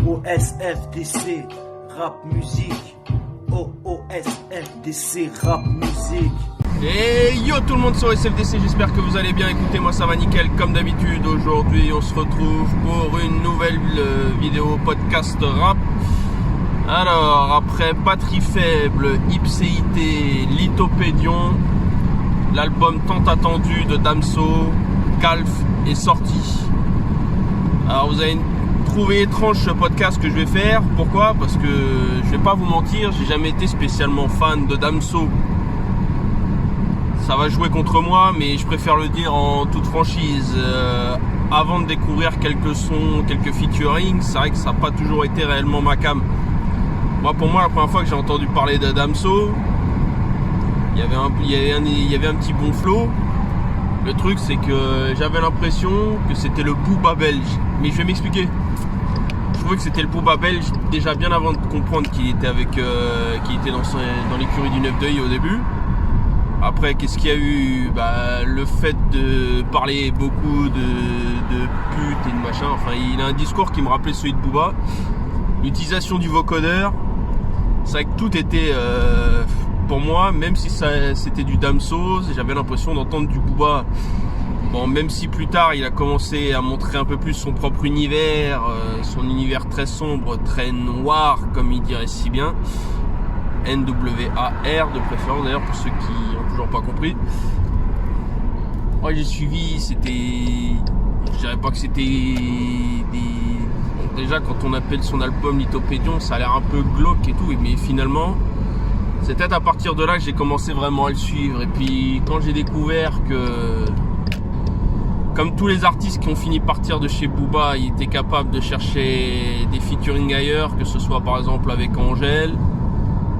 OOSFDC, rap musique. OOSFDC, rap musique. Et yo tout le monde sur SFDC, j'espère que vous allez bien. Écoutez, moi ça va nickel comme d'habitude. Aujourd'hui on se retrouve pour une nouvelle vidéo podcast rap. Alors après Batterie Faible, Ipséité, Lithopédion, l'album tant attendu de Damso, Calf est sorti. Alors vous allez trouver étrange ce podcast que je vais faire. Pourquoi ? Parce que je vais pas vous mentir, j'ai jamais été spécialement fan de Damso. Ça va jouer contre moi, mais je préfère le dire en toute franchise. Avant de découvrir quelques sons, quelques featuring, c'est vrai que ça n'a pas toujours été réellement ma cam. Pour moi, la première fois que j'ai entendu parler de Damso, il y avait un petit bon flow. Le truc, c'est que j'avais l'impression que c'était le Booba belge. Mais je vais m'expliquer. Je trouvais que c'était le Booba belge déjà bien avant de comprendre qu'il était dans l'écurie du 9 d'œil au début. Après, qu'est-ce qu'il y a eu ? Le fait de parler beaucoup de pute et de machin. Enfin, il a un discours qui me rappelait celui de Booba. L'utilisation du vocodeur. C'est vrai que tout était, pour moi, même si c'était du Damso, j'avais l'impression d'entendre du Booba. Bon, même si plus tard, il a commencé à montrer un peu plus son propre univers, son univers très sombre, très noir, comme il dirait si bien. NWAR de préférence d'ailleurs pour ceux qui n'ont toujours pas compris. Moi j'ai suivi, je dirais pas que c'était bon, déjà quand on appelle son album Lithopédion, ça a l'air un peu glauque et tout, mais finalement c'est peut-être à partir de là que j'ai commencé vraiment à le suivre. Et puis quand j'ai découvert que, comme tous les artistes qui ont fini par partir de chez Booba, il était capable de chercher des featuring ailleurs, que ce soit par exemple avec Angèle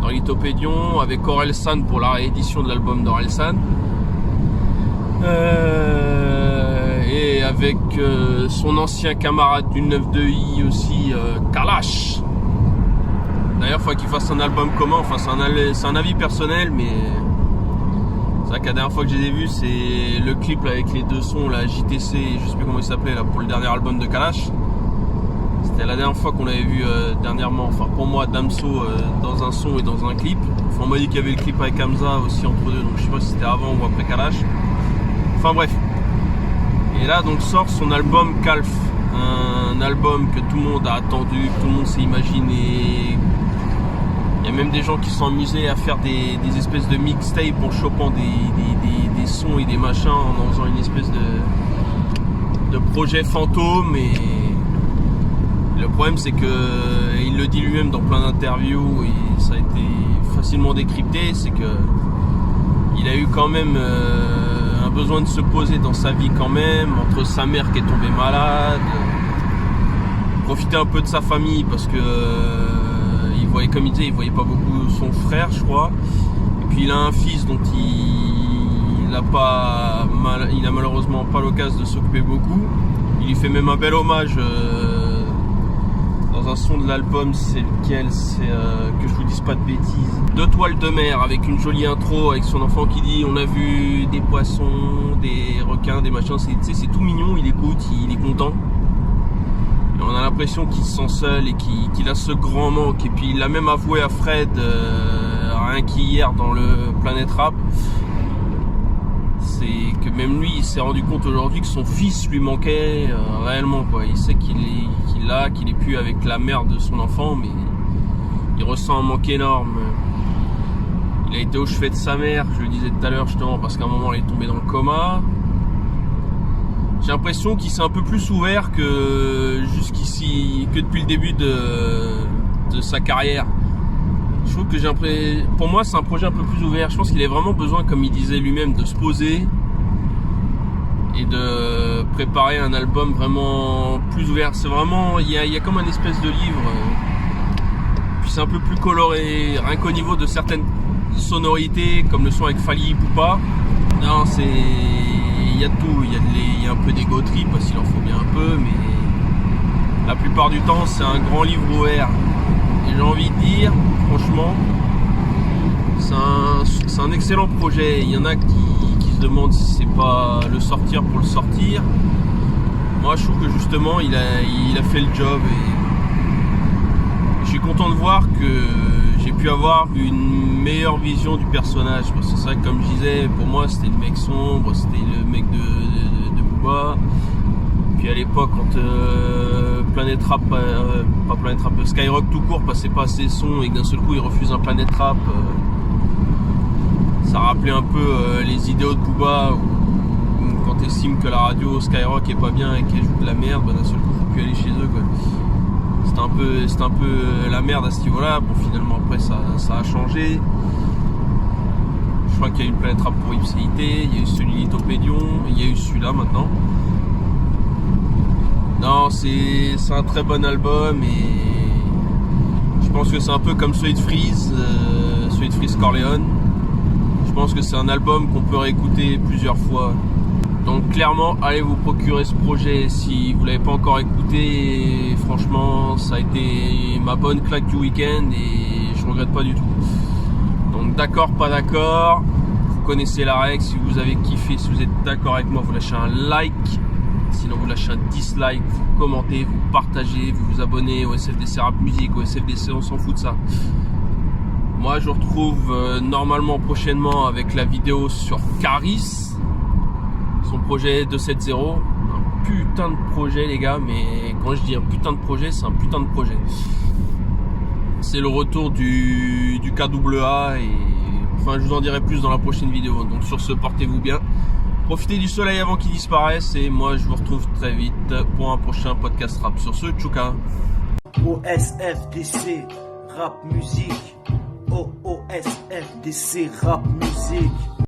dans Lithopédion, avec Orelsan pour la réédition de l'album d'Orelsan, et avec son ancien camarade du 9 de I aussi, Kalash. D'ailleurs, il faut qu'il fasse un album commun. Enfin, c'est un avis personnel, mais c'est vrai que la dernière fois que j'ai vu, c'est le clip là, avec les deux sons, la JTC, je sais plus comment il s'appelait là, pour le dernier album de Kalash. C'était la dernière fois qu'on l'avait vu dernièrement, enfin pour moi, Damso dans un son et dans un clip. Enfin, on m'a dit qu'il y avait le clip avec Hamza aussi entre deux, donc je sais pas si c'était avant ou après Kalash. Enfin bref. Et là donc sort son album Calf, un album que tout le monde a attendu, que tout le monde s'est imaginé. Il y a même des gens qui se sont amusés à faire des espèces de mixtapes en chopant des sons et des machins, en faisant une espèce de projet fantôme. Et le problème, c'est que il le dit lui-même dans plein d'interviews et ça a été facilement décrypté, c'est que il a eu quand même un besoin de se poser dans sa vie quand même, entre sa mère qui est tombée malade, profiter un peu de sa famille parce que il voyait, comme il disait, il voyait pas beaucoup son frère, je crois. Et puis il a un fils dont il a malheureusement pas l'occasion de s'occuper beaucoup. Il lui fait même un bel hommage. Dans un son de l'album, c'est lequel ? C'est que je vous dise pas de bêtises. 2 toiles de mer avec une jolie intro avec son enfant qui dit on a vu des poissons, des requins, des machins. C'est tout mignon, il écoute, il est content. Et on a l'impression qu'il se sent seul et qu'il a ce grand manque. Et puis il l'a même avoué à Fred, rien qu'hier dans le Planète Rap. C'est que même lui, il s'est rendu compte aujourd'hui que son fils lui manquait réellement, quoi. Il sait qu'il est plus avec la mère de son enfant, mais il ressent un manque énorme. Il a été au chevet de sa mère, je le disais tout à l'heure justement, parce qu'à un moment elle est tombée dans le coma. J'ai l'impression qu'il s'est un peu plus ouvert que jusqu'ici, que depuis le début de sa carrière. Je trouve que pour moi c'est un projet un peu plus ouvert. Je pense qu'il a vraiment besoin, comme il disait lui-même, de se poser et de préparer un album vraiment plus ouvert. C'est vraiment, il y a comme un espèce de livre, puis c'est un peu plus coloré, rien qu'au niveau de certaines sonorités, comme le son avec Fally Ipupa. Non, il y a de tout, il y a un peu d'ego trip parce qu'il en faut bien un peu, mais la plupart du temps c'est un grand livre ouvert. Et j'ai envie de dire, franchement, c'est un excellent projet. Il y en a qui se demandent si c'est pas le sortir pour le sortir. Moi je trouve que justement il a fait le job content de voir que j'ai pu avoir une meilleure vision du personnage. Parce que c'est vrai que comme je disais, pour moi c'était le mec sombre, c'était le mec de Booba. Puis à l'époque quand Planet Rap, pas Planet Rap, Skyrock tout court passait pas assez son et que d'un seul coup il refuse un Planet Rap, ça rappelait un peu les idéaux de Booba où quand t'estimes que la radio Skyrock est pas bien et qu'elle joue de la merde, bah, d'un seul coup faut plus aller chez eux quoi. C'était un peu la merde à ce niveau-là. Bon, finalement après ça a changé. Je crois qu'il y a eu une Planète Rap pour Ipséité, il y a eu celui Lithopédion, il y a eu celui-là maintenant. Non, c'est un très bon album et je pense que c'est un peu comme celui de Freeze Corleone. Je pense que c'est un album qu'on peut réécouter plusieurs fois. Donc clairement, allez vous procurer ce projet si vous l'avez pas encore écouté. Et franchement, ça a été ma bonne claque du week-end et je regrette pas du tout. Donc d'accord, pas d'accord. Vous connaissez la règle. Si vous avez kiffé, si vous êtes d'accord avec moi, vous lâchez un like. Sinon, vous lâchez un dislike. Vous commentez, vous partagez, vous vous abonnez au SFDC Rap Musique, au SFDC, on s'en fout de ça. Moi, je vous retrouve normalement prochainement avec la vidéo sur Caris. Son projet 270, un putain de projet les gars, mais quand je dis un putain de projet, c'est un putain de projet. C'est le retour du KAA et enfin je vous en dirai plus dans la prochaine vidéo. Donc sur ce, portez-vous bien, profitez du soleil avant qu'il disparaisse et moi je vous retrouve très vite pour un prochain podcast rap. Sur ce, tchouka. OSFDC Rap Musique, OSFDC Rap Musique.